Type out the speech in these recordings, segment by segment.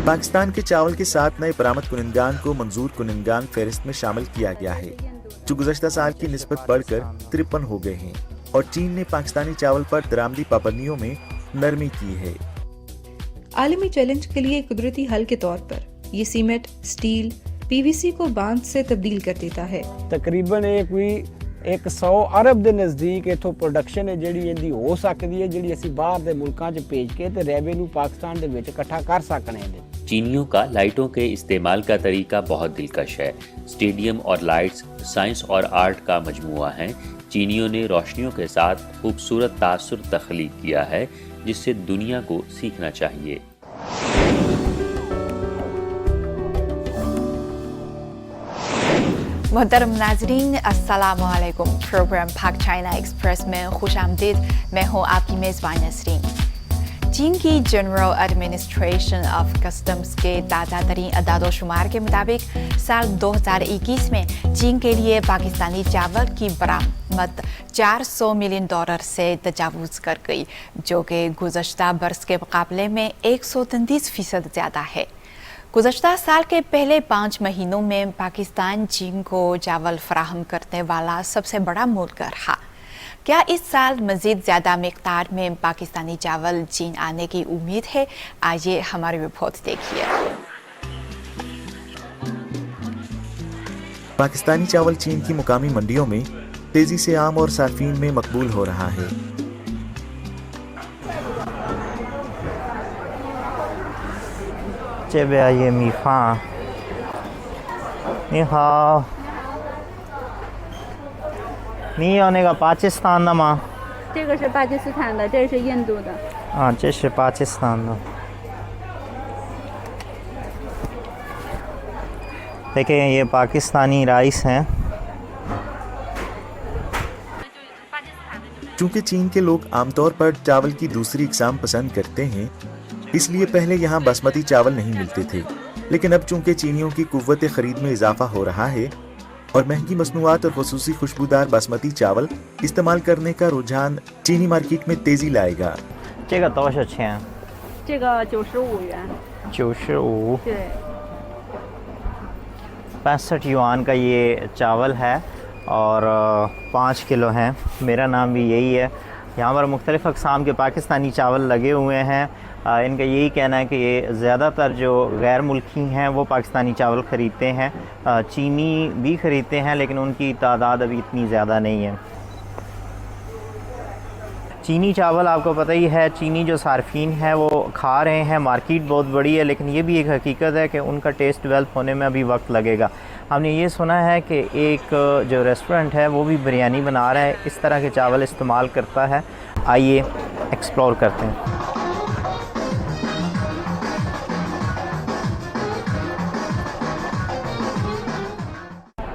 पाकिस्तान के चावल के 7 नए बरामद कुनिंदान को मंजूर कुनिंदान फहरिस्त में शामिल किया गया है, जो गुज़श्ता साल की निस्बत बढ़कर 53 हो गए हैं और चीन ने पाकिस्तानी चावल पर दरामदी पाबंदियों में नरमी की है। आलमी चैलेंज के लिए कुदरती हल के तौर पर ये सीमेंट, स्टील, पीवीसी को बांध से तब्दील कर देता है। तकरीबन 100 अरब ਦੇ ਨਜ਼ਦੀਕ ਇਥੋਂ ਪ੍ਰੋਡਕਸ਼ਨ ਹੈ ਜਿਹੜੀ ਇਹਦੀ ਹੋ ਸਕਦੀ ਹੈ, ਜਿਹੜੀ ਅਸੀਂ ਬਾਹਰ ਦੇ ਮੁਲਕਾਂ 'ਚ ਭੇਜ ਕੇ ਤੇ ਰੈਵਨਿਊ ਪਾਕਿस्तान ਦੇ ਵਿੱਚ ਇਕੱਠਾ ਕਰ ਸਕਣੇ ਨੇ। चीनियों का लाइटों के इस्तेमाल का तरीका बहुत दिलकश है। स्टेडियम और लाइट्स साइंस और आर्ट का मजमुआ है। चीनियों ने रोशनियों के साथ खूबसूरत तासुर तख्लीक किया है, जिससे दुनिया को सीखना चाहिए। मोहतरम नाजरीन, अस्सलामु अलैकुम। प्रोग्राम पाक चाइना एक्सप्रेस में खुश आमदीद। मैं हूँ आपकी मेज़बान नसरीन। चीन की जनरल एडमिनिस्ट्रेशन ऑफ कस्टम्स के ताज़ा तरीन अदाद-ओ-शुमार के मुताबिक साल 2021 में चीन के लिए पाकिस्तानी चावल की बरामद $400 मिलियन से तजावुज़ कर गई, जो कि गुज़श्ता बरस के मुकाबले में 133% ज़्यादा है। गुज़श्ता साल के पहले 5 महीनों में पाकिस्तान चीन को चावल फराहम करने वाला सबसे बड़ा मुल्क रहा। क्या इस साल मज़ीद ज़्यादा मिक़दार में पाकिस्तानी चावल चीन आने की उम्मीद है? आइए हमारी रिपोर्ट देखिए। पाकिस्तानी चावल चीन की मुकामी मंडियों में तेजी से आम और सार्फिन में मकबूल हो रहा है।你要那个巴基斯坦的吗？这个是巴基斯坦的，这是印度的。啊，这是巴基斯坦的。देखें ये पाकिस्तानी राइस हैं। चूंकि चीन के लोग आमतौर पर चावल की दूसरी इकसाम पसंद करते हैं, इसलिए पहले यहाँ बासमती चावल नहीं मिलते थे, लेकिन अब चूंकि चीनियों की कुव्वत खरीद में इजाफा हो रहा है और महंगी मसनूआत और खुसूसी खुशबूदार बासमती चावल इस्तेमाल करने का रुझान चीनी मार्केट में तेजी लाएगा। 这个多少钱？这个95元。95。对。65 युआन का ये चावल है और 5 किलो हैं। मेरा नाम भी यही है। यहाँ पर मुख्तलिफ़ अक़साम के पाकिस्तानी चावल लगे हुए हैं। इनका यही कहना है कि ये ज़्यादातर जो गैर मुल्की हैं वो पाकिस्तानी चावल ख़रीदते हैं। चीनी भी ख़रीदते हैं, लेकिन उनकी तादाद अभी इतनी ज़्यादा नहीं है। चीनी चावल आपको पता ही है, चीनी जो सार्फिन है वो खा रहे हैं। मार्केट बहुत बड़ी है, लेकिन ये भी एक हकीकत है कि उनका टेस्ट डेवलप होने में अभी वक्त लगेगा। हमने ये सुना है कि एक जो रेस्टोरेंट है वो भी बिरयानी बना रहा है, इस तरह के चावल इस्तेमाल करता है। आइए एक्सप्लोर करते हैं।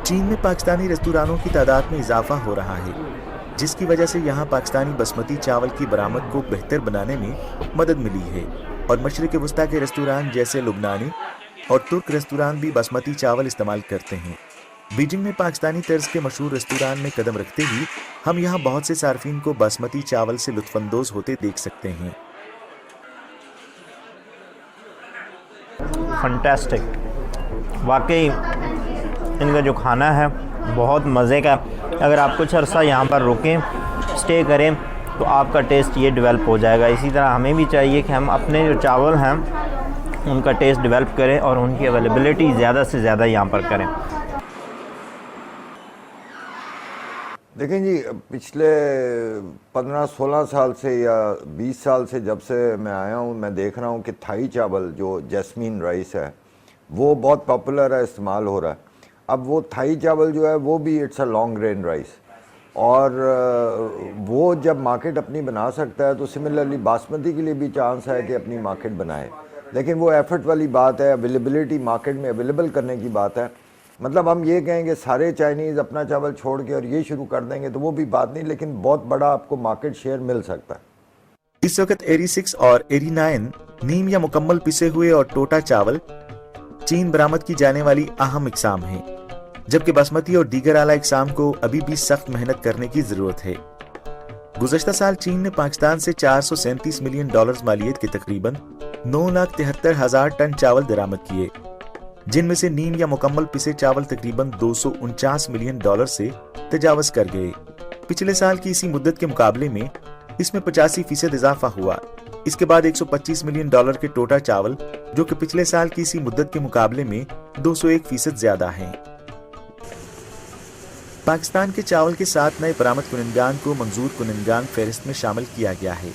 चीन में पाकिस्तानी रेस्तोरानों की तादाद में इजाफा हो रहा है, जिसकी वजह से यहाँ पाकिस्तानी बासमती चावल की बरामद को बेहतर बनाने में मदद मिली है और मशरिक़ वस्ता के रेस्तोरान जैसे लुबनानी और तुर्क रेस्तोरान भी बासमती चावल इस्तेमाल करते हैं। बीजिंग में पाकिस्तानी तर्ज के मशहूर रेस्तोरान में कदम रखते ही हम यहाँ बहुत से सार्फिन को बासमती चावल से लुत्फानंदोज होते देख सकते हैं। फंटास्टिक, वाकई इनका जो खाना है बहुत मज़े का। अगर आप कुछ अरसा यहाँ पर रुकें, स्टे करें, तो आपका टेस्ट ये डेवलप हो जाएगा। इसी तरह हमें भी चाहिए कि हम अपने जो चावल हैं उनका टेस्ट डेवलप करें और उनकी अवेलेबिलिटी ज़्यादा से ज़्यादा यहाँ पर करें। देखें जी, पिछले 15-16 साल से या 20 साल से जब से मैं आया हूँ, मैं देख रहा हूँ कि थाई चावल जो जैस्मीन राइस है वो बहुत पॉपुलर है, इस्तेमाल हो रहा है। अब वो थाई चावल जो है वो भी it's a long grain rice, और वो जब मार्केट अपनी बना सकता है तो सिमिलरली बासमती के लिए भी चांस है कि अपनी मार्केट बनाए। लेकिन वो एफर्ट वाली बात है, अवेलेबिलिटी मार्केट में अवेलेबल करने की बात है। मतलब हम ये कहेंगे सारे चाइनीज़ अपना चावल छोड़ के और ये शुरू कर देंगे तो वो भी बात नहीं, लेकिन बहुत बड़ा आपको मार्केट शेयर मिल सकता है। इस वक्त एरी 6 और एरी 9 नीम या मुकम्मल पिसे हुए और टोटा चावल चीन बरामद की जाने वाली अहम इकसाम है, जबकि बासमती और दीगर आला इकसाम को अभी भी सख्त मेहनत करने की जरूरत है। गुज़श्ता साल चीन ने पाकिस्तान से $437 मिलियन मालियत के तकरीबन 9,73,000 टन चावल दरामद किए, जिनमें से नीम या मुकम्मल पिसे चावल तकरीबन $249 मिलियन से तजावज कर गए। पिछले साल की इसी मुद्दत के मुकाबले में इसमें 85% इजाफा हुआ। इसके बाद $125 मिलियन के टोटा चावल, जो कि पिछले साल की इसी मुद्दत के मुकाबले में 201% ज्यादा हैं। पाकिस्तान के चावल के 7 नए बरामद कुनिंदगान को मंजूर कुनिंदगान फहरिस्त में शामिल किया गया है,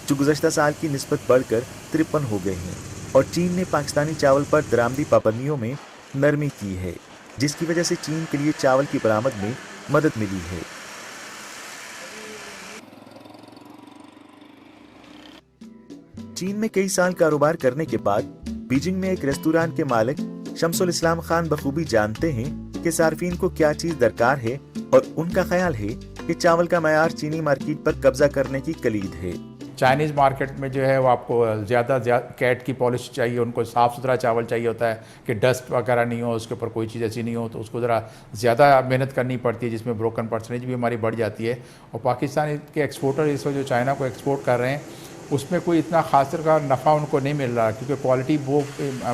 जो गुज़श्ता साल की निस्बत बढ़कर 53 हो गए हैं। और चीन ने पाकिस्तानी चावल पर दरामदी पाबंदियों में नरमी की है, जिसकी वजह से चीन के लिए चावल की बरामद में मदद मिली है। चीन में कई साल कारोबार करने के बाद बीजिंग में एक रेस्तोरां के मालिक शमसुल इस्लाम खान बखूबी जानते हैं कि सार्फिन को क्या चीज दरकार है, और उनका ख्याल है कि चावल का मयार चीनी मार्केट पर कब्जा करने की कलीद है। चाइनीज़ मार्केट में जो है वो आपको ज़्यादा कैट की पॉलिश चाहिए, उनको साफ़ सुथरा चावल चाहिए होता है कि डस्ट वगैरह नहीं हो, उसके ऊपर कोई चीज़ ऐसी नहीं हो, तो उसको ज़रा ज़्यादा मेहनत करनी पड़ती है, जिसमें ब्रोकन परसेंटेज भी हमारी बढ़ जाती है। और पाकिस्तान के एक्सपोर्टर इस वक्त जो चाइना को एक्सपोर्ट कर रहे हैं, उसमें कोई इतना खास तरह का नफ़ा उनको नहीं मिल रहा, क्योंकि क्वालिटी वो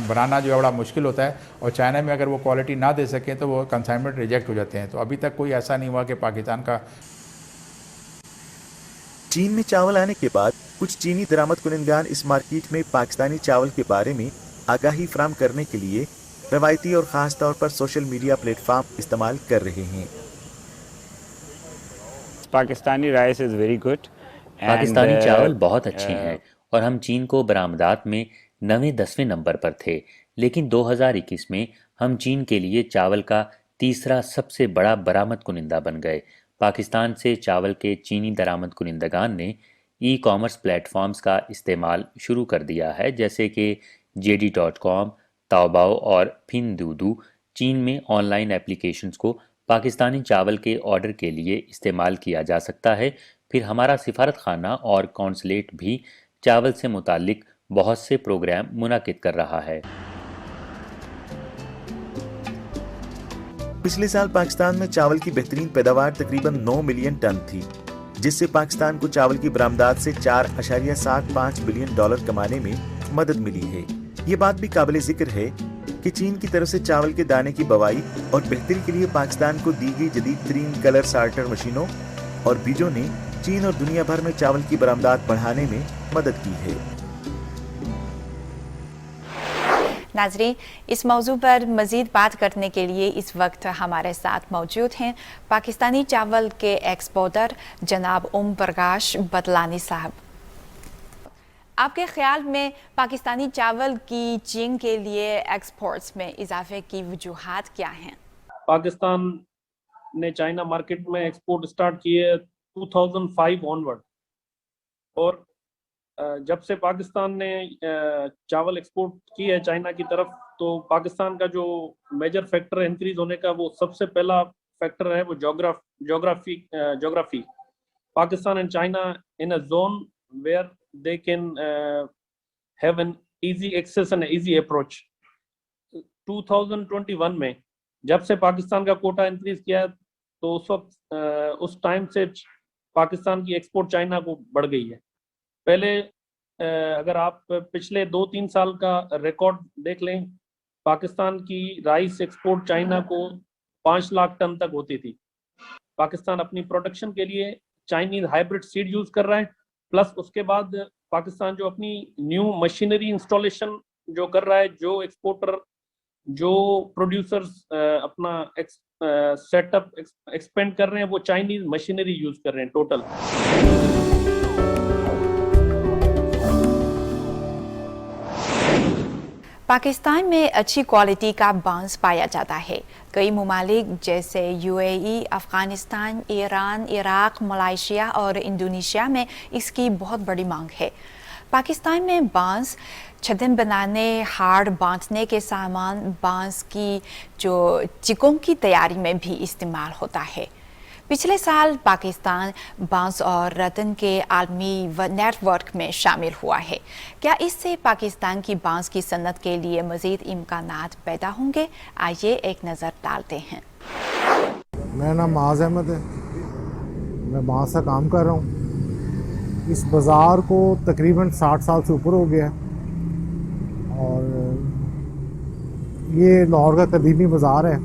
बनाना जो है बड़ा मुश्किल होता है, और चाइना में अगर वो क्वालिटी ना दे सकें तो वो कंसाइनमेंट रिजेक्ट हो जाते हैं। तो अभी तक कोई ऐसा नहीं हुआ कि पाकिस्तान का। चीन में चावल आने के बाद कुछ चीनी दरामद कुनिंदगान इस मार्केट में पाकिस्तानी चावल के बारे में आगाही फराहम करने के लिए रवायती और ख़ास तौर पर सोशल मीडिया प्लेटफॉर्म इस्तेमाल कर रहे हैं। Pakistani rice is very good. Pakistani चावल बहुत अच्छे हैं, और हम चीन को बरामदात में 9वें-10वें नंबर पर थे, लेकिन 2021 में हम चीन के लिए चावल का तीसरा सबसे बड़ा बरामद कुनिंदा बन गए। पाकिस्तान से चावल के चीनी दरामद कुनिंदगान ने ई कॉमर्स प्लेटफॉर्म्स का इस्तेमाल शुरू कर दिया है, जैसे कि JD.com, ताओबाओ और फिनदूदू। चीन में ऑनलाइन एप्लीकेशंस को पाकिस्तानी चावल के ऑर्डर के लिए इस्तेमाल किया जा सकता है। फिर हमारा सिफारत खाना और कौंसलेट भी चावल से मुतालिक बहुत से प्रोग्राम मुनाकिद कर रहा है। पिछले साल पाकिस्तान में चावल की बेहतरीन पैदावार तकरीबन 9 मिलियन टन थी, जिससे पाकिस्तान को चावल की बरामदात से $4.75 बिलियन कमाने में मदद मिली है। ये बात भी काबिल जिक्र है कि चीन की तरफ से चावल के दाने की बवाई और बेहतरी के लिए पाकिस्तान को दी गई जदीद तरीन कलर सार्टर मशीनों और बीजों ने चीन और दुनिया भर में चावल की बरामदात बढ़ाने में मदद की है। नाज़रीन, इस मौजू पर मज़ीद बात करने के लिए इस वक्त हमारे साथ मौजूद हैं पाकिस्तानी चावल के एक्सपोर्टर जनाब ओम प्रकाश बदलानी साहब। आपके ख्याल में पाकिस्तानी चावल की चीन के लिए एक्सपोर्ट्स में इजाफे की वजूहात क्या हैं? पाकिस्तान ने चाइना मार्केट में एक्सपोर्ट स्टार्ट किए 2005 ऑनवर्ड, और जब से पाकिस्तान ने चावल एक्सपोर्ट की है चाइना की तरफ, तो पाकिस्तान का जो मेजर फैक्टर है इंक्रीज होने का, वो सबसे पहला फैक्टर है वो geography. Pakistan and China in a zone where they can have an easy access and easy approach. 2021 में जब से पाकिस्तान का कोटा इंक्रीज किया, तो उस वक्त उस टाइम से पाकिस्तान की एक्सपोर्ट चाइना को बढ़ गई है। पहले अगर आप पिछले 2-3 साल का रिकॉर्ड देख लें, पाकिस्तान की राइस एक्सपोर्ट चाइना को 5 लाख टन तक होती थी। पाकिस्तान अपनी प्रोडक्शन के लिए चाइनीज हाइब्रिड सीड यूज कर रहा है, प्लस उसके बाद पाकिस्तान जो अपनी न्यू मशीनरी इंस्टॉलेशन जो कर रहा है, जो एक्सपोर्टर जो प्रोड्यूसर्स अपना सेटअप एक्सपेंड कर रहे हैं, वो चाइनीज मशीनरी यूज कर रहे हैं टोटल। पाकिस्तान में अच्छी क्वालिटी का बांस पाया जाता है। कई ममालिक जैसे UAE, Afghanistan, Iran, Iraq, Malaysia और इंडोनेशिया में इसकी बहुत बड़ी मांग है। पाकिस्तान में बांस छतें बनाने, हार्ड बांधने के सामान, बांस की जो चिकों की तैयारी में भी इस्तेमाल होता है। पिछले साल पाकिस्तान बांस और रतन के आलमी नेटवर्क में शामिल हुआ है। क्या इससे पाकिस्तान की बांस की सनत के लिए मज़ीद इम्कानात पैदा होंगे? आइए एक नज़र डालते हैं। मेरा नाम माज अहमद है, मैं बांस का काम कर रहा हूँ। इस बाज़ार को तकरीबन 60 साल से ऊपर हो गया है। और ये लाहौर का कदीमी बाज़ार है।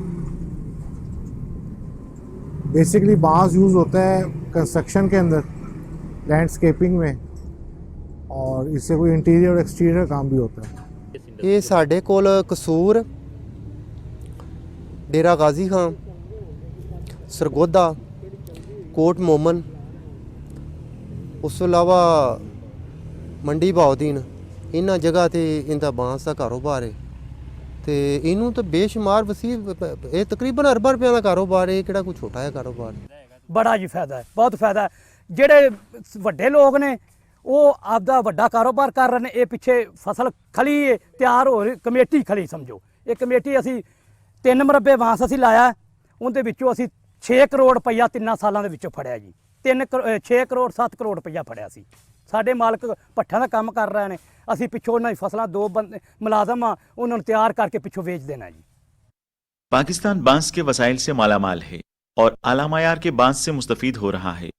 बेसिकली बांस यूज़ होता है कंस्ट्रक्शन के अंदर, लैंडस्केपिंग में, और इससे कोई इंटीरियर और एक्सटीरियर काम भी होता है। ਇਹ ਸਾਡੇ ਕੋਲ ਕਸੂਰ, ਡੇਰਾ ਗਾਜ਼ੀ ਖਾਨ, ਸਰਗੋਦਾ, ਕੋਟ ਮੋਮਨ, ਉਸ ਤੋਂ ਇਲਾਵਾ ਮੰਡੀ ਬਾਉਦੀਨ, ਇਹਨਾਂ ਜਗ੍ਹਾ ਤੇ ਇਹਦਾ ਬਾਂਸ ਦਾ ਕਾਰੋਬਾਰ ਹੈ ਤੇ ਇਹਨੂੰ ਤਾਂ ਬੇਸ਼ੁਮਾਰ ਵਸੀਲ, ਇਹ ਤਕਰੀਬਨ ਅਰਬਾਂ ਰੁਪਏ ਦਾ ਕਾਰੋਬਾਰ ਹੈ, ਇਹ ਕਿਹੜਾ ਕੋਈ ਛੋਟਾ ਜਿਹਾ ਕਾਰੋਬਾਰ ਹੈ। ਬੜਾ ਜੀ ਫਾਇਦਾ ਹੈ, ਬਹੁਤ ਫਾਇਦਾ ਹੈ। ਜਿਹੜੇ ਵੱਡੇ ਲੋਕ ਨੇ ਉਹ ਆਪਦਾ ਵੱਡਾ ਕਾਰੋਬਾਰ ਕਰ ਰਹੇ ਨੇ, ਇਹ ਪਿੱਛੇ ਫਸਲ ਖਲੀ ਤਿਆਰ ਹੋ ਰਹੀ, ਕਮੇਟੀ ਖਲੀ ਸਮਝੋ। ਇਹ ਕਮੇਟੀ ਅਸੀਂ 3 ਮਰਬੇ ਬਾਂਸ ਅਸੀਂ ਲਾਇਆ, ਉਹਦੇ ਵਿੱਚੋਂ ਅਸੀਂ 6 ਕਰੋੜ ਰੁਪਈਆ 3 ਸਾਲਾਂ ਦੇ ਵਿੱਚੋਂ ਫੜਿਆ ਜੀ। 6 ਕਰੋੜ 7 ਕਰੋੜ ਰੁਪਈਆ ਫੜਿਆ ਸੀ। ਸਾਡੇ ਮਾਲਕ ਭੱਠਾਂ ਦਾ ਕੰਮ ਕਰ ਰਹੇ ਨੇ, ਅਸੀਂ ਪਿੱਛੋਂ ਉਹਨਾਂ ਦੀ ਫਸਲਾਂ 2 ਮੁਲਾਜ਼ਮ ਆ, ਉਹਨਾਂ ਨੂੰ ਤਿਆਰ ਕਰਕੇ ਪਿੱਛੋਂ ਵੇਚ देना जी। पाकिस्तान बांस के वसाइल से मालामाल है और आला मायार के बांस से मुस्तफीद हो रहा है।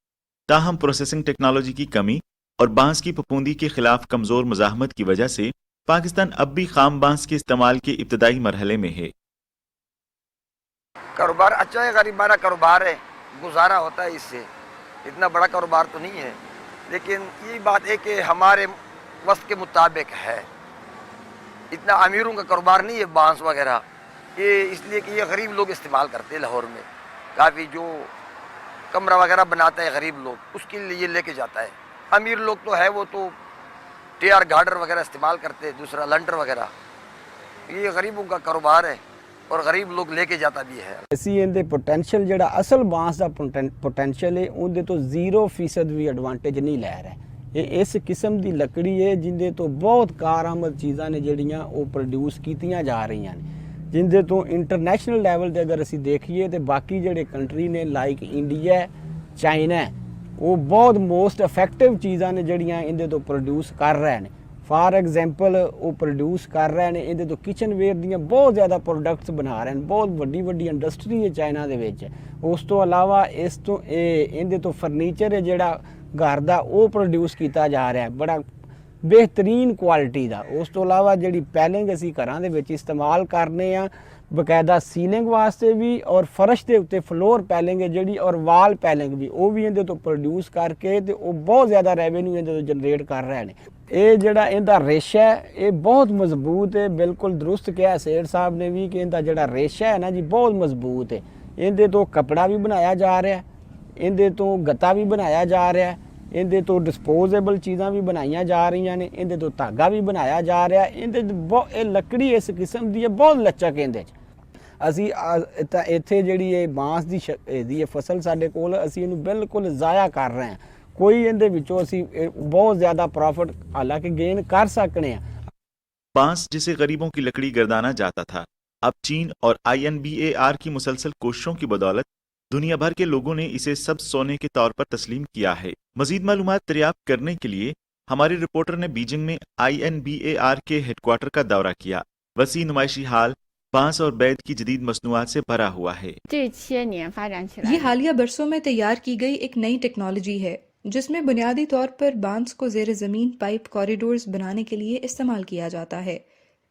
ताहम प्रोसेसिंग टेक्नोलॉजी की कमी और बांस की फफूंदी के खिलाफ कमजोर मुजाहमत की वजह से पाकिस्तान अब भी खाम बांस के इस्तेमाल के इब्तदाई मरहले में है। कारोबार अच्छा है, गरीबाना कारोबार है, गुजारा होता है इससे, इतना बड़ा कारोबार तो नहीं है, लेकिन ये बात है कि हमारे वक्त के मुताबिक है। इतना अमीरों का कारोबार नहीं है बांस वगैरह, ये इसलिए कि ये गरीब लोग इस्तेमाल करते हैं। लाहौर में काफ़ी जो कमरा वगैरह बनाता है गरीब लोग, उसके लिए ये लेके जाता है। अमीर लोग तो है वो तो टीआर गार्डर वगैरह इस्तेमाल करते हैं, दूसरा लंटर वगैरह। ये गरीबों का कारोबार है और गरीब लोग लेके जाता भी है। ਅਸੀਂ ਇਹਦੇ ਪੋਟੈਂਸ਼ੀਅਲ ਜਿਹੜਾ ਅਸਲ ਬਾਂਸ ਦਾ ਪੋਟੈਂਸ਼ੀਅਲ ਹੈ, ਉਹਦੇ ਤੋਂ 0% ਵੀ ਐਡਵਾਂਟੇਜ ਨਹੀਂ ਲੈ ਰਿਹਾ। ਇਹ ਇਸ ਕਿਸਮ ਦੀ ਲੱਕੜੀ ਹੈ ਜਿੰਦੇ ਤੋਂ ਬਹੁਤ ਕਾਰਾਮਦ ਚੀਜ਼ਾਂ ਨੇ ਜਿਹੜੀਆਂ ਉਹ ਪ੍ਰੋਡਿਊਸ ਕੀਤੀਆਂ ਜਾ ਰਹੀਆਂ ਨੇ, ਜਿੰਦੇ ਤੋਂ ਇੰਟਰਨੈਸ਼ਨਲ ਲੈਵਲ ਤੇ ਅਗਰ ਅਸੀਂ ਦੇਖੀਏ ਤੇ ਬਾਕੀ ਜਿਹੜੇ ਕੰਟਰੀ ਨੇ ਲਾਈਕ ਇੰਡੀਆ, ਚਾਈਨਾ, ਉਹ ਬਹੁਤ ਮੋਸਟ ਇਫੈਕਟਿਵ ਚੀਜ਼ਾਂ ਨੇ ਜਿਹੜੀਆਂ ਇਹਦੇ ਤੋਂ ਪ੍ਰੋਡਿਊਸ ਕਰ ਰਹੇ ਨੇ। ਫਾਰ ਐਗਜ਼ਾਮਪਲ ਉਹ ਪ੍ਰੋਡਿਊਸ ਕਰ ਰਹੇ ਨੇ, ਇਹਦੇ ਤੋਂ ਕਿਚਨ ਵੇਅਰ ਦੀਆਂ ਬਹੁਤ ਜ਼ਿਆਦਾ ਪ੍ਰੋਡਕਟਸ ਬਣਾ ਰਹੇ ਨੇ, ਬਹੁਤ ਵੱਡੀ ਵੱਡੀ ਇੰਡਸਟਰੀ ਹੈ ਚਾਈਨਾ ਦੇ ਵਿੱਚ। ਉਸ ਤੋਂ ਇਲਾਵਾ ਇਸ ਤੋਂ ਇਹਦੇ ਤੋਂ ਫਰਨੀਚਰ ਹੈ ਜਿਹੜਾ ਘਰ ਦਾ ਉਹ ਪ੍ਰੋਡਿਊਸ ਕੀਤਾ ਜਾ ਰਿਹਾ ਬੜਾ ਬਿਹਤਰੀਨ ਕੁਆਲਿਟੀ ਦਾ। ਉਸ ਤੋਂ ਇਲਾਵਾ ਜਿਹੜੀ ਪੈਲਿੰਗ ਅਸੀਂ ਘਰਾਂ ਦੇ ਵਿੱਚ ਇਸਤੇਮਾਲ ਕਰਨੇ ਆ ਬਕਾਇਦਾ ਸੀਲਿੰਗ ਵਾਸਤੇ ਵੀ, ਔਰ ਫਰਸ਼ ਦੇ ਉੱਤੇ ਫਲੋਰ ਪੈਲਿੰਗ ਹੈ ਜਿਹੜੀ, ਔਰ ਵਾਲ ਪੈਲਿੰਗ ਵੀ, ਉਹ ਵੀ ਇਹਦੇ ਤੋਂ ਪ੍ਰੋਡਿਊਸ ਕਰਕੇ ਤੇ ਉਹ ਬਹੁਤ ਜ਼ਿਆਦਾ ਰੈਵਨਿਊ ਇਹਦੇ ਤੋਂ ਜਨਰੇਟ ਕਰ ਰਹੇ ਨੇ। ਇਹ ਜਿਹੜਾ ਇਹਦਾ ਰੇਸ਼ਾ ਹੈ ਇਹ ਬਹੁਤ ਮਜ਼ਬੂਤ ਹੈ, ਬਿਲਕੁਲ ਦਰੁਸਤ ਕਿਹਾ ਸੇਠ ਸਾਹਿਬ ਨੇ ਵੀ ਕਿ ਇਹਦਾ ਜਿਹੜਾ ਰੇਸ਼ਾ ਹੈ ਨਾ ਜੀ ਬਹੁਤ ਮਜ਼ਬੂਤ ਹੈ। ਇਹਦੇ ਤੋਂ ਕੱਪੜਾ ਵੀ ਬਣਾਇਆ ਜਾ ਰਿਹਾ, ਇਹਦੇ ਤੋਂ ਗੱਤਾ ਵੀ ਬਣਾਇਆ ਜਾ ਰਿਹਾ, ਇਹਦੇ ਤੋਂ ਡਿਸਪੋਜ਼ੇਬਲ ਚੀਜ਼ਾਂ ਵੀ ਬਣਾਈਆਂ ਜਾ ਰਹੀਆਂ ਨੇ, ਇਹਦੇ ਤੋਂ ਧਾਗਾ ਵੀ ਬਣਾਇਆ ਜਾ ਰਿਹਾ। ਇਹਦੇ ਇਹ ਲੱਕੜੀ ਇਸ ਕਿਸਮ ਦੀ ਹੈ, ਬਹੁਤ ਲਚਕ ਇਹਦੇ 'ਚ। ਅਸੀਂ ਇੱਥੇ ਜਿਹੜੀ ਇਹ ਬਾਂਸ ਦੀ ਇਹਦੀ ਫਸਲ ਸਾਡੇ ਕੋਲ, ਅਸੀਂ ਇਹਨੂੰ ਬਿਲਕੁਲ ਜ਼ਾਇਆ ਕਰ ਰਹੇ ਹਾਂ। ਕੋਈ ਇਹਦੇ ਵਿੱਚੋਂ ਅਸੀਂ ਬਹੁਤ ਜ਼ਿਆਦਾ प्रॉफिट हालांकि गेन कर सकते हैं। बांस जिसे गरीबों की लकड़ी गर्दाना जाता था, अब चीन और INBAR की मुसलसल कोशिशों की बदौलत दुनिया भर के लोगों ने इसे सब सोने के तौर पर तस्लीम किया है। मजीद मालूमात दरियाफ्त करने के लिए हमारे रिपोर्टर ने बीजिंग में INBAR के हेडक्वार्टर का दौरा किया। वसी नुमाइशी हाल बांस और बैद की जदीद मसनूआत से भरा हुआ है। ये हालिया बरसों में तैयार की गई एक नई टेक्नोलॉजी है जिसमें बुनियादी तौर पर बांस को ज़ेर ज़मीन पाइप कॉरिडोर्स बनाने के लिए इस्तेमाल किया जाता है,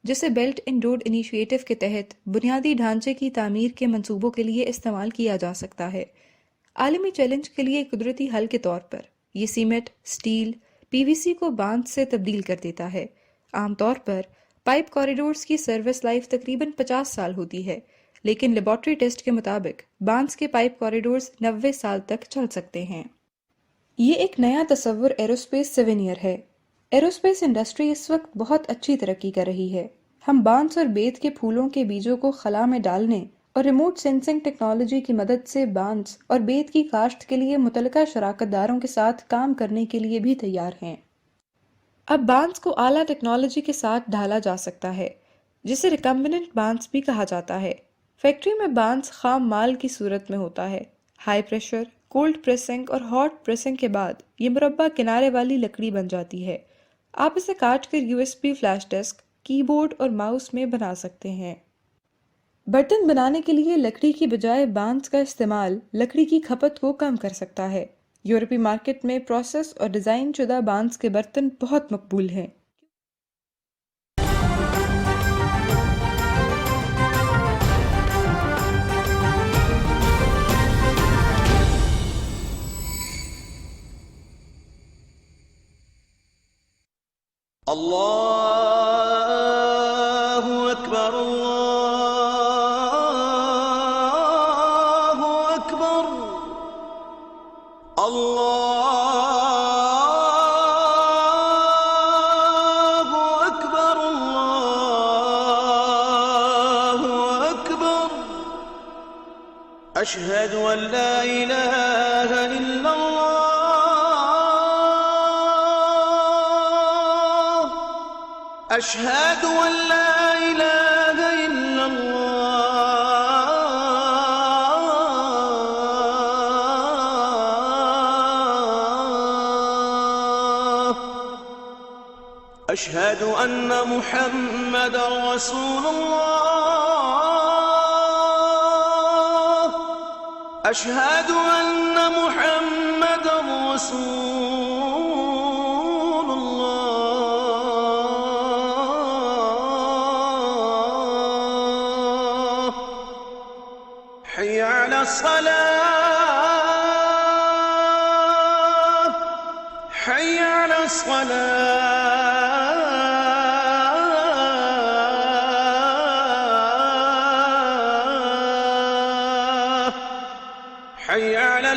जिसे बेल्ट एंड रोड इनिशिएटिव के तहत बुनियादी ढांचे की तामीर के मंसूबों के लिए इस्तेमाल किया जा सकता है। आलमी चैलेंज के लिए कुदरती हल के तौर पर ये सीमेंट, स्टील, PVC को बांस से तब्दील कर देता है। आमतौर पर पाइप कॉरिडोर्स की सर्विस लाइफ तकरीबन 50 साल होती है, लेकिन लेबॉर्ट्री टेस्ट के मुताबिक बांस के पाइप कॉरिडोर्स 90 साल तक चल सकते हैं। ये एक नया तस्वुर एरोस्पेस सिवेनियर है। एरोस्पेस इंडस्ट्री इस वक्त बहुत अच्छी तरक्की कर रही है। हम बांस और बेत के फूलों के बीजों को खला में डालने और रिमोट सेंसिंग टेक्नोलॉजी की मदद से बांस और बेत की काश्त के लिए मुतलका शराकतदारों के साथ काम करने के लिए भी तैयार हैं। अब बांस को आला टेक्नोलॉजी के साथ ढाला जा सकता है, जिसे रिकम्बिनेंट बांस भी कहा जाता है। फैक्ट्री में बांस खाम माल की सूरत में होता है। हाई प्रेशर, कोल्ड प्रेसिंग और हॉट प्रेसिंग के बाद ये मुरब्बा किनारे वाली लकड़ी बन जाती है। आप इसे काट कर USB फ्लैश डिस्क, कीबोर्ड और माउस में बना सकते हैं। बर्तन बनाने के लिए लकड़ी की बजाय बांस का इस्तेमाल लकड़ी की खपत को कम कर सकता है। यूरोपीय मार्केट में प्रोसेस और डिज़ाइन शुदा बांस के बर्तन बहुत मकबूल हैं। أكبر الله أكبر الله أكبر الله أكبر أشهد أن لا إله إلا الله أشهد أن لا إله إلا الله أشهد أن محمدا رسول الله أشهد أن محمدا رسول الله حي على الصلاة حي على الصلاة حي على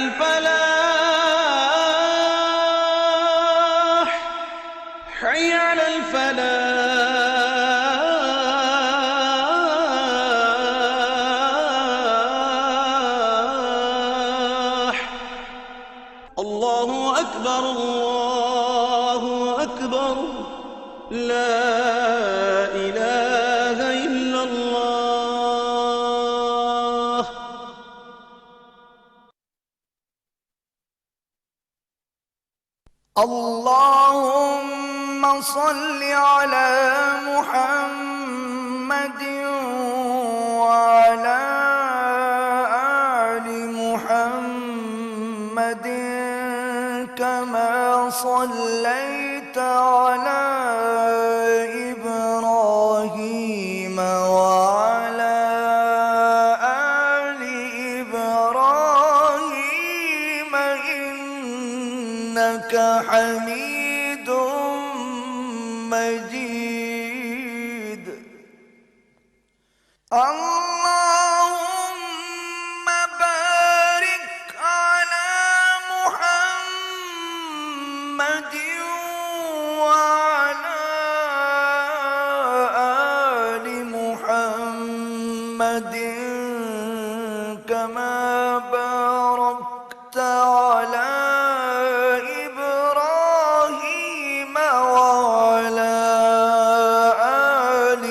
الفلاح حي على الفلاح الله أكبر الله أكبر لا إله إلا الله اللهم صل على محمد وعلى آل محمد كما صليت على إبراهيم وعلى آل إبراهيم إنك حميد مجيد اللهم بارك على محمد وعلى آل محمد كما باركت على إبراهيم وعلى آل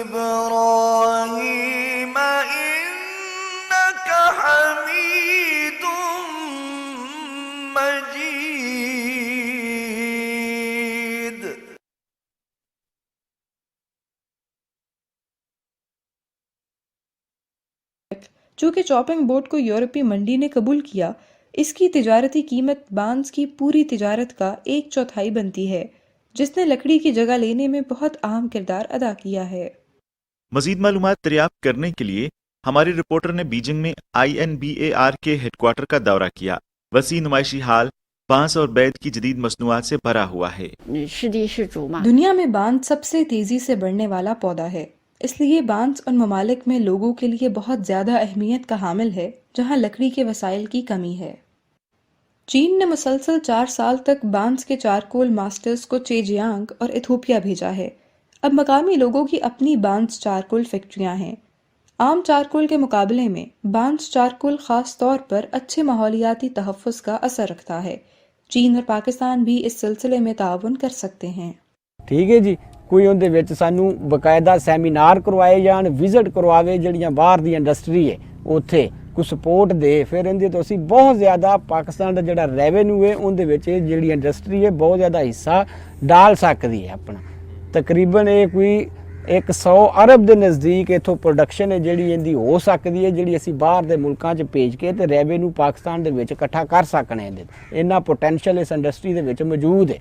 إبراهيم إنك حميد مجيد चूँकि चॉपिंग बोर्ड को यूरोपीय मंडी ने कबूल किया, इसकी तिजारती कीमत बांस की पूरी तिजारत का 1/4 बनती है, जिसने लकड़ी की जगह लेने में बहुत अहम किरदार अदा किया है। मजीद मालूमात दरियाफ्त करने के लिए हमारे रिपोर्टर ने बीजिंग में INBAR के हेडक्वार्टर का दौरा किया। वसी नुमाइशी हाल बांस और बैद की जदीद मसनूआत से भरा हुआ है। दुनिया में बांस सबसे तेजी से बढ़ने वाला पौधा है, इसलिए बांस उन ममालिक में लोगों के लिए बहुत ज़्यादा अहमियत का हामिल है जहाँ लकड़ी के वसाइल की कमी है। चीन ने मुसलसल 4 साल तक बांस के चारकोल मास्टर्स को चेजियांग और इथोपिया भेजा है। अब मकामी लोगों की अपनी बांस चारकोल फैक्ट्रियाँ हैं। आम चारकोल के मुकाबले में बांस चारकोल ख़ास तौर पर अच्छे माहौलियाती तहफ़्फ़ुज़ का असर रखता है। चीन और पाकिस्तान भी इस सिलसिले में ताउन कर सकते हैं। ठीक है जी, कोई उनके विच सानू बकायदा सैमीनार करवाए जान, विजिट करवावे ਜਿਹੜੀਆਂ ਬਾਹਰ ਦੀ ਇੰਡਸਟਰੀ ਹੈ ਉੱਥੇ ਕੋਈ ਸਪੋਰਟ ਦੇ, ਫਿਰ ਇਹਦੇ ਤੋਂ ਅਸੀਂ ਬਹੁਤ ਜ਼ਿਆਦਾ ਪਾਕਿਸਤਾਨ ਦਾ ਜਿਹੜਾ ਰੈਵਨਿਊ ਹੈ ਉਹਦੇ ਵਿੱਚ ਇਹ ਜਿਹੜੀ ਇੰਡਸਟਰੀ ਹੈ ਬਹੁਤ ਜ਼ਿਆਦਾ ਹਿੱਸਾ ਡਾਲ ਸਕਦੀ ਹੈ ਆਪਣਾ। ਤਕਰੀਬਨ ਇਹ ਕੋਈ 100 ਅਰਬ ਦੇ ਨਜ਼ਦੀਕ ਇਥੋਂ ਪ੍ਰੋਡਕਸ਼ਨ ਹੈ ਜਿਹੜੀ ਇਹਦੀ ਹੋ ਸਕਦੀ ਹੈ, ਜਿਹੜੀ ਅਸੀਂ ਬਾਹਰ ਦੇ ਮੁਲਕਾਂ 'ਚ ਭੇਜ ਕੇ ਤੇ ਰੈਵਨਿਊ ਪਾਕਿਸਤਾਨ ਦੇ ਵਿੱਚ ਇਕੱਠਾ ਕਰ ਸਕਣੇ ਇਹਦੇ। ਇੰਨਾ ਪੋਟੈਂਸ਼ੀਅਲ ਇਸ ਇੰਡਸਟਰੀ ਦੇ ਵਿੱਚ ਮੌਜੂਦ ਹੈ।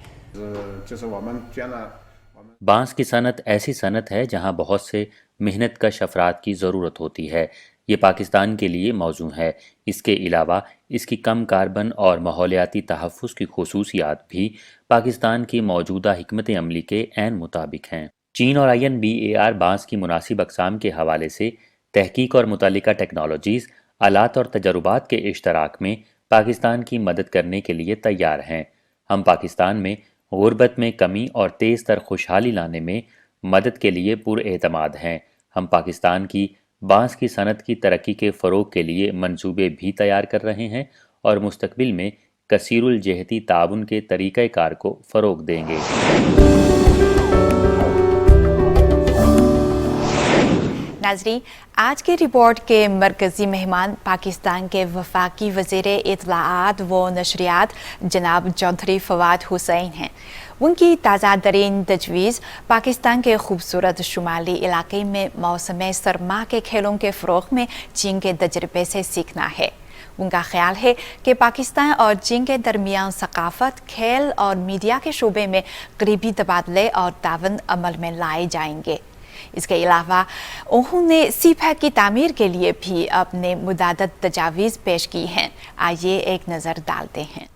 बांस की सनत ऐसी सनत है जहां बहुत से मेहनत कश अफराद की ज़रूरत होती है। ये पाकिस्तान के लिए मौजू है। इसके अलावा इसकी कम कार्बन और माहौलियाती तहफ़्फ़ुज़ की ख़ुसूसियात भी पाकिस्तान की मौजूदा हिकमत अमली के ऐन मुताबिक हैं। चीन और INBAR बांस की मुनासिब अक़साम के हवाले से तहकीक और मुतल्लिका टेक्नोलॉजीज़, आलात और तजर्बात के इश्तराक में पाकिस्तान की मदद करने के लिए तैयार हैं। हम पाकिस्तान में गुर्बत में कमी और तेज़ तर खुशहाली लाने में मदद के लिए पुरएतमाद हैं। हम पाकिस्तान की बांस की सनत की तरक्की के फ़रोग़ के लिए मंसूबे भी तैयार कर रहे हैं और मुस्तक़बिल में कसीरुल जहती ताउन के तरीक़ाकार को फ़रोग़ देंगे। नाज़रीन, आज की रिपोर्ट के मरकज़ी मेहमान पाकिस्तान के वफाकी वज़ीर इत्तलाआत व नशरियात जनाब चौधरी फवाद हुसैन हैं। उनकी ताज़ा तरीन तजवीज़ पाकिस्तान के खूबसूरत शुमाली इलाके में मौसम सरमा के खेलों के फ़रोग़ में चीन के तजर्बे से सीखना है। उनका ख्याल है कि पाकिस्तान और चीन के दरमियान सकाफ़त, खेल और मीडिया के शोबे में करीबी तबादले और तावन अमल में लाए जाएंगे। इसके अलावा उन्होंने सीपैक की तामीर के लिए भी अपने मुदादत तजावीज़ पेश की हैं। आइए एक नज़र डालते हैं।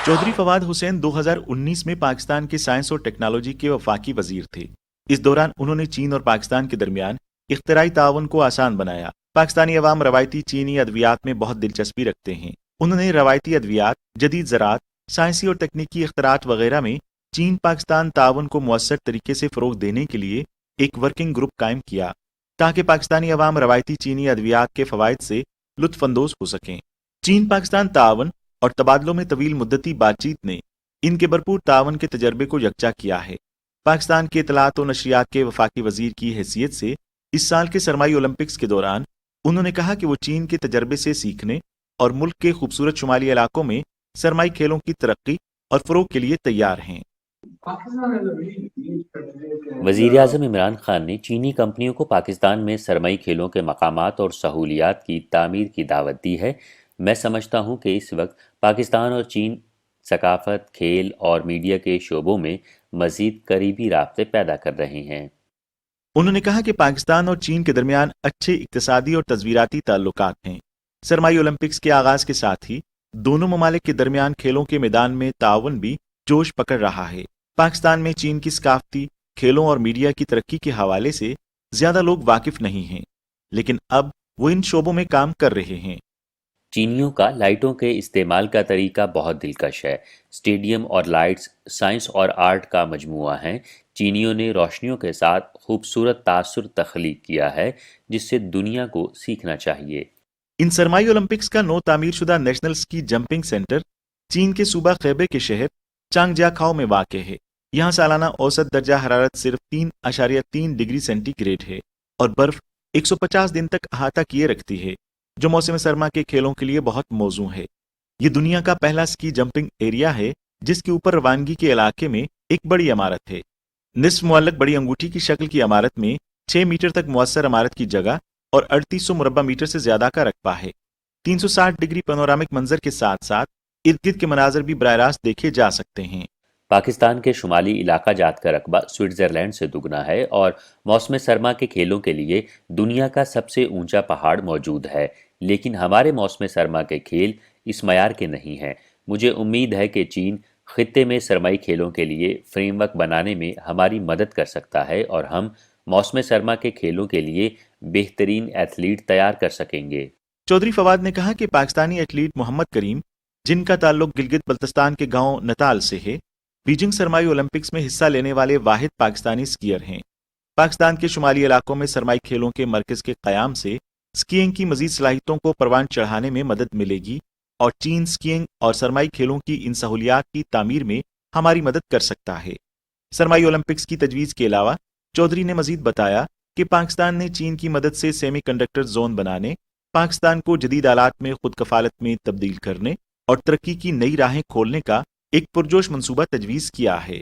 चौधरी फवाद हुसैन 2019 में पाकिस्तान के साइंस और टेक्नोलॉजी के वफाकी वजीर थे। इस दौरान उन्होंने चीन और पाकिस्तान के दरमियान इख्तराई ताउन को आसान बनाया। पाकिस्तानी अवाम रवायती चीनी अद्वियात में बहुत दिलचस्पी रखते हैं। उन्होंने रवायती अद्वियात, जदीद ज़राअत, साइंसी और तकनीकी इख्तरात वगैरह में चीन पाकिस्तान ताउन को मुअस्सर तरीके से फ़रोग़ देने के लिए एक वर्किंग ग्रुप कायम किया ताकि पाकिस्तानी अवाम रवायती चीनी अद्वियात के फ़वाइद से लुत्फ़अंदोज़ हो सकें। चीन पाकिस्तान ताउन और तबादलों में तवील मुद्दती बातचीत ने इनके भरपूर ताउन के तजर्बे को यकजा किया है। पाकिस्तान के इत्तलाआत और नशरियात के वफाकी वजीर की हैसियत से इस साल के सरमाई ओलंपिक्स के दौरान उन्होंने कहा कि वो चीन के तजर्बे से सीखने और मुल्क के खूबसूरत शुमाली इलाकों में सरमाई खेलों की तरक्की और फ़रोग़ के लिए तैयार हैं। वज़ीर आज़म इमरान खान ने चीनी कंपनियों को पाकिस्तान में सरमाई खेलों के मकामात और सहूलियात की तामीर की दावत दी है। मैं समझता हूँ कि इस वक्त पाकिस्तान और चीन सकाफ़त, खेल और मीडिया के शोबों में मज़ीद करीबी राब्ते पैदा कर रहे हैं। उन्होंने कहा कि पाकिस्तान और चीन के दरमियान अच्छे इक़्तिसादी और तज़वीराती ताल्लुकात हैं। सरमाई ओलंपिक्स के आगाज़ के साथ ही दोनों ममालिक के दरमियान खेलों के मैदान में ताउन भी जोश पकड़ रहा है। पाकिस्तान में चीन की सकाफती, खेलों और मीडिया की तरक्की के हवाले से ज्यादा लोग वाकिफ नहीं हैं, लेकिन अब वो इन शोबों में काम कर रहे हैं। चीनियों का लाइटों के इस्तेमाल का तरीका बहुत दिलकश है। स्टेडियम और लाइट्स साइंस और आर्ट का मजमुआ है। चीनियों ने रोशनियों के साथ खूबसूरत तासुर तख्लीक किया है जिससे दुनिया को सीखना चाहिए। इन सरमाई ओलंपिक्स का नौ तामीर शुदा नेशनल स्की जंपिंग सेंटर चीन के सूबा खैबर के शहर चांगजियाखाओ में वाक़ है। यहाँ सालाना औसत दर्जा हरारत सिर्फ 3.3 डिग्री सेंटीग्रेड है और बर्फ 150 दिन तक अहाता किए रखती है, जो मौसम सरमा के खेलों के लिए बहुत मौजू है। ये दुनिया का पहला स्की जंपिंग एरिया है जिसके ऊपर रवानगी के इलाके में एक बड़ी इमारत है। निस्फ मुअल्लक बड़ी अंगूठी की शक्ल की इमारत में 6 मीटर तक मुअस्सर इमारत की जगह और 3800 मुरब्बा मीटर से ज्यादा का रकबा है। 360 डिग्री पैनोरामिक मंजर के साथ साथ इर्द गिर्द के मनाजर भी बराह रास्त देखे जा सकते हैं। पाकिस्तान के शुमाली इलाका जात का रकबा स्विट्ज़रलैंड से दुगना है और मौसम सरमा के खेलों के लिए दुनिया का सबसे ऊंचा पहाड़ मौजूद है, लेकिन हमारे मौसम सरमा के खेल इस मयार के नहीं हैं। मुझे उम्मीद है कि चीन खित्ते में सरमाई खेलों के लिए फ्रेमवर्क बनाने में हमारी मदद कर सकता है और हम मौसम सरमा के खेलों के लिए बेहतरीन एथलीट तैयार कर सकेंगे। चौधरी फवाद ने कहा कि पाकिस्तानी एथलीट मोहम्मद करीम, जिनका ताल्लुक गिलगित बल्तिस्तान के गांव नताल से है, बीजिंग सरमाई ओलंपिक्स में हिस्सा लेने वाले वाहिद पाकिस्तानी स्कीयर हैं। पाकिस्तान के शुमाली इलाकों में सरमाई खेलों के मरकज के क़याम से स्कीइंग की मजीद सलाहियतों को परवान चढ़ाने में मदद मिलेगी और चीन स्कीइंग और सरमाई खेलों की इन सहूलियात की तामीर में हमारी मदद कर सकता है। सरमाई ओलंपिक्स की तजवीज़ के अलावा चौधरी ने मजीद बताया कि पाकिस्तान ने चीन की मदद से सेमी कंडक्टर जोन बनाने, पाकिस्तान को जदीद आलात में खुद कफालत में तब्दील करने और तरक्की की नई राहें खोलने का एक पुरजोश मंसूबा तजवीज़ किया है।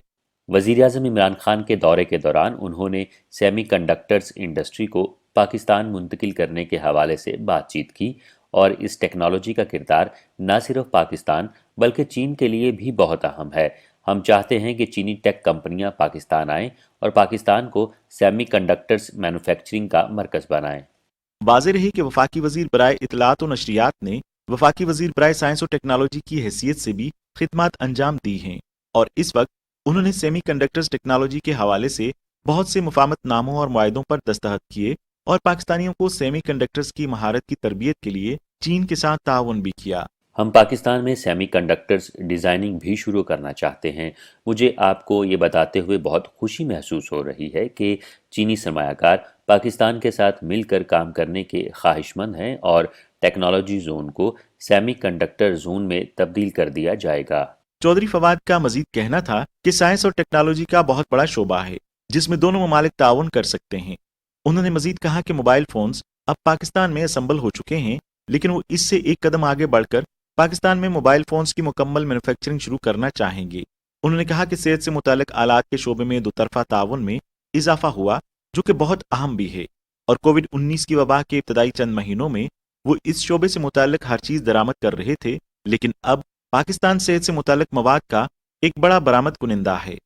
वज़ीर आज़म इमरान खान के दौरे के दौरान उन्होंने सेमी कंडक्टर्स इंडस्ट्री को पाकिस्तान मुंतकिल करने के हवाले से बातचीत की और इस टेक्नोलॉजी का किरदार न सिर्फ पाकिस्तान बल्कि चीन के लिए भी बहुत अहम है। हम चाहते हैं कि चीनी टेक कंपनियां पाकिस्तान आएं और पाकिस्तान को सेमी कंडक्टर्स मैन्युफैक्चरिंग का मरकज़ बनाएं। वाज़ेह रही कि वफाकी वज़ीर बराए इत्तलाआत और नशरियात ने वफाकी वज़ीर बराए साइंस और टेक्नोलॉजी की हैसियत से भी खिदमत अंजाम दी हैं और इस वक्त उन्होंने सेमी कंडक्टर्स टेक्नोलॉजी के हवाले से बहुत से मुफाहमत नामों और मुआहदों पर दस्तखत किए और पाकिस्तानियों को सेमी कंडक्टर्स की महारत की तरबियत के लिए चीन के साथ ताउन भी किया। हम पाकिस्तान में सेमी कंडक्टर्स डिज़ाइनिंग भी शुरू करना चाहते हैं। मुझे आपको ये बताते हुए बहुत खुशी महसूस हो रही है कि चीनी सरमायाकार पाकिस्तान के साथ मिलकर काम करने के ख्वाहिशमंद हैं और टेक्नोलॉजी जोन को सेमी कंडक्टर जोन में तब्दील कर दिया जाएगा। चौधरी फवाद का मजीद कहना था कि साइंस और टेक्नोलॉजी का बहुत बड़ा शोबा है जिसमें दोनों ममालिक ताउन कर सकते हैं। उन्होंने मजीद कहा कि मोबाइल फोन्स अब पाकिस्तान में असम्बल हो चुके हैं, लेकिन वो इससे एक कदम आगे बढ़कर पाकिस्तान में मोबाइल फोन्स की मुकम्मल मैन्युफैक्चरिंग शुरू करना चाहेंगे। उन्होंने कहा कि सेहत से मुतालिक आलात के शोबे में दो तरफा ताउन में इजाफा हुआ जो कि बहुत अहम भी है, और कोविड-19 की वबा के इब्तदाई चंद महीनों में वो इस शोबे से मुतालिक हर चीज दरामद कर रहे थे, लेकिन अब पाकिस्तान सेहत से मुतालिक मवाद का एक बड़ा बरामद कुनिंदा है।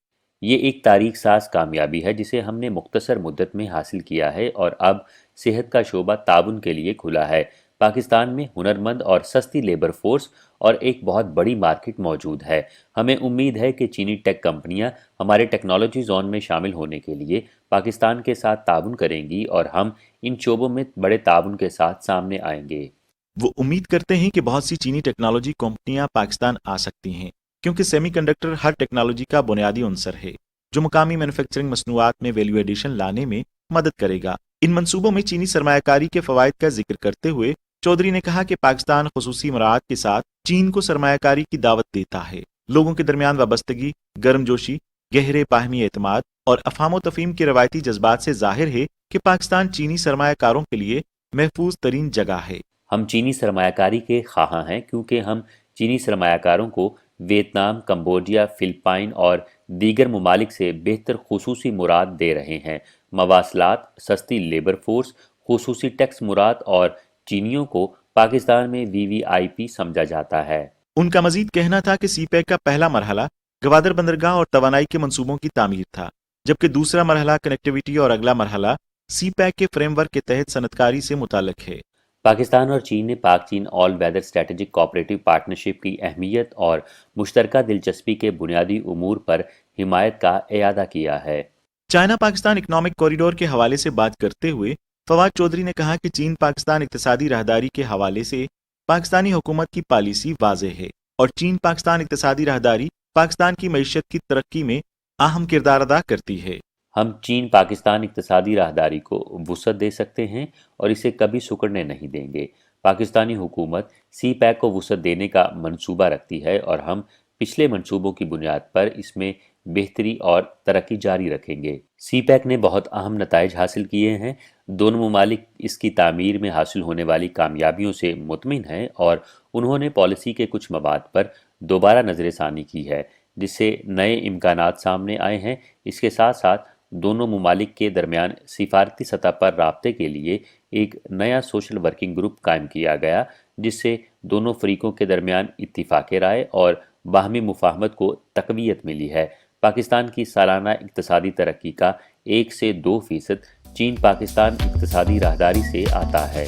ये एक तारीख साज कामयाबी है जिसे हमने मुख्तसर मुद्दत में हासिल किया है और अब सेहत का शोबा ताउन के लिए खुला है। पाकिस्तान में हुनरमंद और सस्ती लेबर फोर्स और एक बहुत बड़ी मार्केट मौजूद है। हमें उम्मीद है कि चीनी टेक कंपनियां हमारे टेक्नोलॉजी जोन में शामिल होने के लिए पाकिस्तान के साथ ताउन करेंगी और हम इन शोबों में बड़े ताउन के साथ सामने आएंगे। वो उम्मीद करते हैं कि बहुत सी चीनी टेक्नोलॉजी कंपनियां पाकिस्तान आ सकती हैं, क्योंकि सेमीकंडक्टर हर टेक्नोलॉजी का बुनियादी अंसर है जो मुकामी मैन्युफैक्चरिंग मसनूआत में वैल्यू एडिशन लाने में मदद करेगा। इन मंसूबों में चीनी सरमायाकारी के फवायद का जिक्र करते हुए चौधरी ने कहा कि पाकिस्तान खुसूसी मराहत के साथ चीन को सरमायाकारी की दावत देता है। लोगों के दरमियान वाबस्तगी, गर्मजोशी, गहरे बाहमी एतमाद और अफाम तफहीम के रवायती जज्बात से जाहिर है कि पाकिस्तान चीनी सरमायाकारों के लिए महफूज तरीन जगह है। हम चीनी सरमायाकारी के ख्वाहां हैं क्योंकि हम चीनी सरमायाकारों को वियतनाम, कंबोडिया, फिलिपाइन और दीगर ममालिक से बेहतर खुसूसी मुराद दे रहे हैं। मवासलात, सस्ती लेबर फोर्स, खुसूसी टैक्स मुराद और चीनियों को पाकिस्तान में VVIP समझा जाता है। उनका मजीद कहना था कि सीपैक का पहला मरहला गवादर बंदरगाह और तवानाई के मंसूबों की तामीर था, जबकि दूसरा मरहला कनेक्टिविटी और अगला मरहला सीपैक के फ्रेमवर्क के तहत सनतकारी से मुताल्लिक है। पाकिस्तान और चीन ने पाक चीन all weather strategic cooperative partnership की अहमियत और मुश्तरका दिलचस्पी के बुनियादी उमूर पर हिमायत का इयादा किया है। चाइना पाकिस्तान इकनॉमिक कॉरिडोर के हवाले से बात करते हुए फवाद चौधरी ने कहा कि चीन पाकिस्तान इक्तिसादी राहदारी के हवाले से पाकिस्तानी हुकूमत की पॉलिसी वाज़ेह है और चीन पाकिस्तान इक्तिसादी राहदारी पाकिस्तान की मईशत की तरक्की में अहम किरदार अदा करती है। हम चीन पाकिस्तान इक्तिसादी राहदारी को वुसअत दे सकते हैं और इसे कभी सिकुड़ने नहीं देंगे। पाकिस्तानी हुकूमत सीपैक को वुसअत देने का मंसूबा रखती है और हम पिछले मंसूबों की बुनियाद पर इसमें बेहतरी और तरक्की जारी रखेंगे। सीपैक ने बहुत अहम नताइज हासिल किए हैं। दोनों ममालिक इसकी तामीर में हासिल होने वाली कामयाबियों से मुतमिन हैं और उन्होंने पॉलिसी के कुछ मवाद पर दोबारा नज़रसानी की है जिससे नए इम्कानात सामने आए हैं। इसके साथ साथ दोनों ममालिक के दरमियान सिफारती सतह पर राब्ते के लिए एक नया सोशल वर्किंग ग्रुप कायम किया गया जिससे दोनों फरीकों के दरमियान इत्तिफाक़ राय और बाहमी मुफाहमत को तक़वियत मिली है। पाकिस्तान की सालाना इक्तिसादी तरक्की का 1 से 2% चीन पाकिस्तान इक्तिसादी राहदारी से आता है।